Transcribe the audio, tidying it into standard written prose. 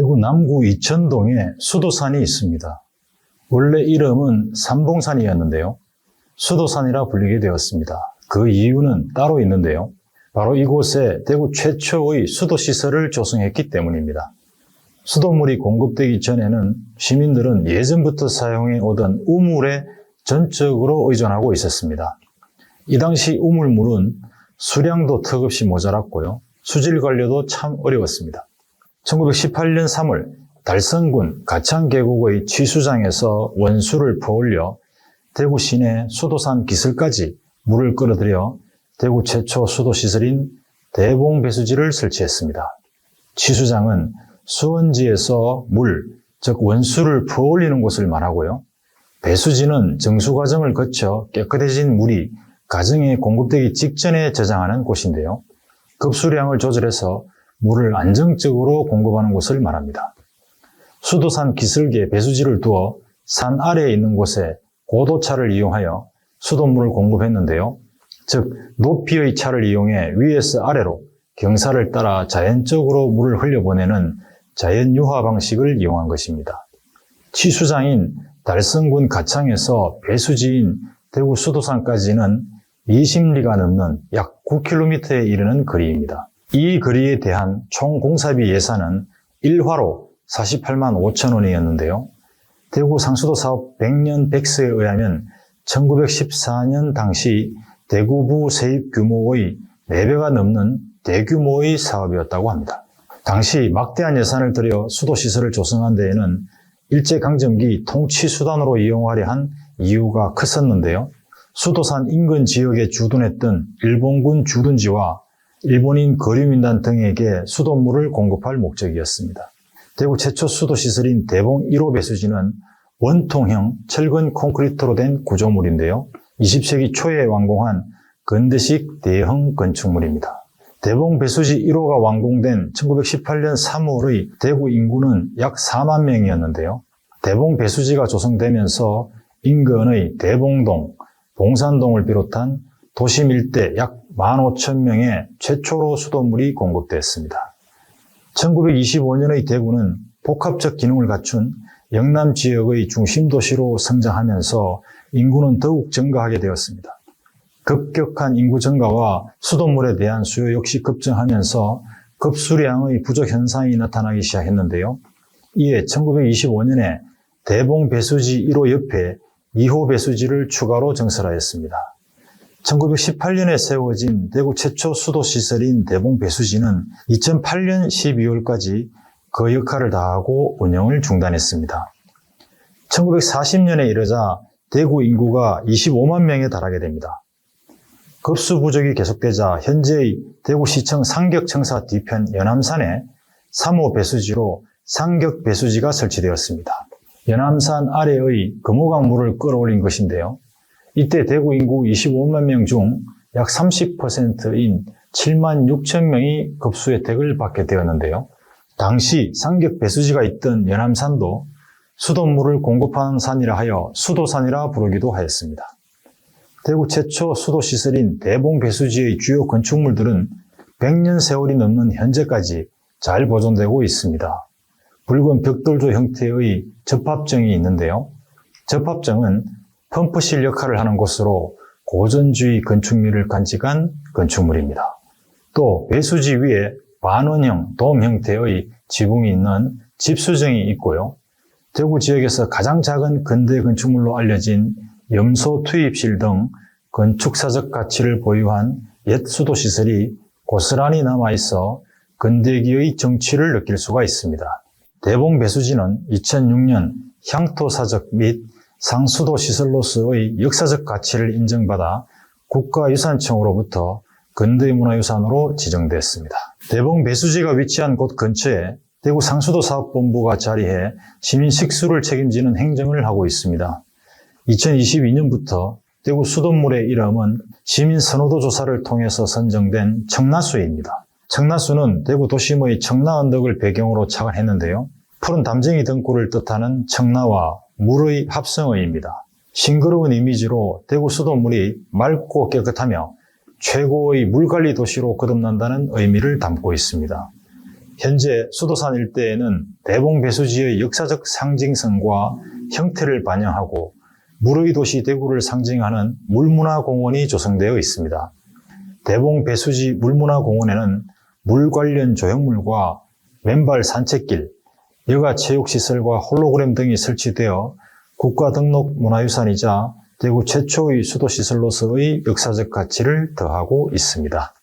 대구 남구 이천동에 수도산이 있습니다. 원래 이름은 삼봉산이었는데요. 수도산이라 불리게 되었습니다. 그 이유는 따로 있는데요. 바로 이곳에 대구 최초의 수도시설을 조성했기 때문입니다. 수돗물이 공급되기 전에는 시민들은 예전부터 사용해 오던 우물에 전적으로 의존하고 있었습니다. 이 당시 우물물은 수량도 턱없이 모자랐고요. 수질 관리도 참 어려웠습니다. 1918년 3월 달성군 가창계곡의 취수장에서 원수를 퍼올려 대구 시내 수도산 기슬까지 물을 끌어들여 대구 최초 수도시설인 대봉배수지를 설치했습니다. 취수장은 수원지에서 물, 즉 원수를 퍼올리는 곳을 말하고요. 배수지는 정수 과정을 거쳐 깨끗해진 물이 가정에 공급되기 직전에 저장하는 곳인데요. 급수량을 조절해서 물을 안정적으로 공급하는 곳을 말합니다. 수도산 기슭에 배수지를 두어 산 아래에 있는 곳에 고도차를 이용하여 수돗물을 공급했는데요. 즉 높이의 차를 이용해 위에서 아래로 경사를 따라 자연적으로 물을 흘려보내는 자연유화 방식을 이용한 것입니다. 취수장인 달성군 가창에서 배수지인 대구 수도산까지는 20리가 넘는 약 9km에 이르는 거리입니다. 이 거리에 대한 총 공사비 예산은 1화로 48만 5천 원이었는데요. 대구 상수도 사업 100년 백서에 의하면 1914년 당시 대구부 세입 규모의 4배가 넘는 대규모의 사업이었다고 합니다. 당시 막대한 예산을 들여 수도시설을 조성한 데에는 일제강점기 통치수단으로 이용하려 한 이유가 컸었는데요. 수도산 인근 지역에 주둔했던 일본군 주둔지와 일본인 거류민단 등에게 수돗물을 공급할 목적이었습니다. 대구 최초 수도시설인 대봉 1호 배수지는 원통형 철근 콘크리트로 된 구조물인데요. 20세기 초에 완공한 건대식 대형 건축물입니다. 대봉 배수지 1호가 완공된 1918년 3월의 대구 인구는 약 4만 명이었는데요. 대봉 배수지가 조성되면서 인근의 대봉동, 봉산동을 비롯한 도심 일대 약 15,000명의 최초로 수돗물이 공급됐습니다. 1925년의 대구는 복합적 기능을 갖춘 영남 지역의 중심 도시로 성장하면서 인구는 더욱 증가하게 되었습니다. 급격한 인구 증가와 수돗물에 대한 수요 역시 급증하면서 급수량의 부족 현상이 나타나기 시작했는데요. 이에 1925년에 대봉 배수지 1호 옆에 2호 배수지를 추가로 증설하였습니다. 1918년에 세워진 대구 최초 수도시설인 대봉 배수지는 2008년 12월까지 그 역할을 다하고 운영을 중단했습니다. 1940년에 이르자 대구 인구가 25만 명에 달하게 됩니다. 급수 부족이 계속되자 현재의 대구시청 상격청사 뒤편 연암산에 3호 배수지로 상격배수지가 설치되었습니다. 연암산 아래의 금호강물을 끌어올린 것인데요. 이때 대구 인구 25만 명 중 약 30%인 7만 6천 명이 급수 혜택을 받게 되었는데요. 당시 상격배수지가 있던 연암산도 수돗물을 공급하는 산이라 하여 수도산이라 부르기도 하였습니다. 대구 최초 수도시설인 대봉 배수지의 주요 건축물들은 100년 세월이 넘는 현재까지 잘 보존되고 있습니다. 붉은 벽돌조 형태의 접합정이 있는데요. 접합정은 펌프실 역할을 하는 곳으로 고전주의 건축미를 간직한 건축물입니다. 또 배수지 위에 반원형, 돔 형태의 지붕이 있는 집수정이 있고요. 대구 지역에서 가장 작은 근대 건축물로 알려진 염소 투입실 등 건축사적 가치를 보유한 옛 수도시설이 고스란히 남아있어 근대기의 정취를 느낄 수가 있습니다. 대봉 배수지는 2006년 향토사적 및 상수도 시설로서의 역사적 가치를 인정받아 국가유산청으로부터 근대문화유산으로 지정됐습니다. 대봉 배수지가 위치한 곳 근처에 대구 상수도 사업본부가 자리해 시민 식수를 책임지는 행정을 하고 있습니다. 2022년부터 대구 수돗물의 이름은 시민 선호도 조사를 통해서 선정된 청라수입니다. 청라수는 대구 도심의 청라언덕을 배경으로 착안했는데요. 푸른 담쟁이 등골을 뜻하는 청라와 물의 합성어입니다. 싱그러운 이미지로 대구 수돗물이 맑고 깨끗하며 최고의 물관리 도시로 거듭난다는 의미를 담고 있습니다. 현재 수도산 일대에는 대봉배수지의 역사적 상징성과 형태를 반영하고 물의 도시 대구를 상징하는 물문화공원이 조성되어 있습니다. 대봉배수지 물문화공원에는 물 관련 조형물과 맨발 산책길, 여가 체육시설과 홀로그램 등이 설치되어 국가 등록 문화유산이자 대구 최초의 수도시설로서의 역사적 가치를 더하고 있습니다.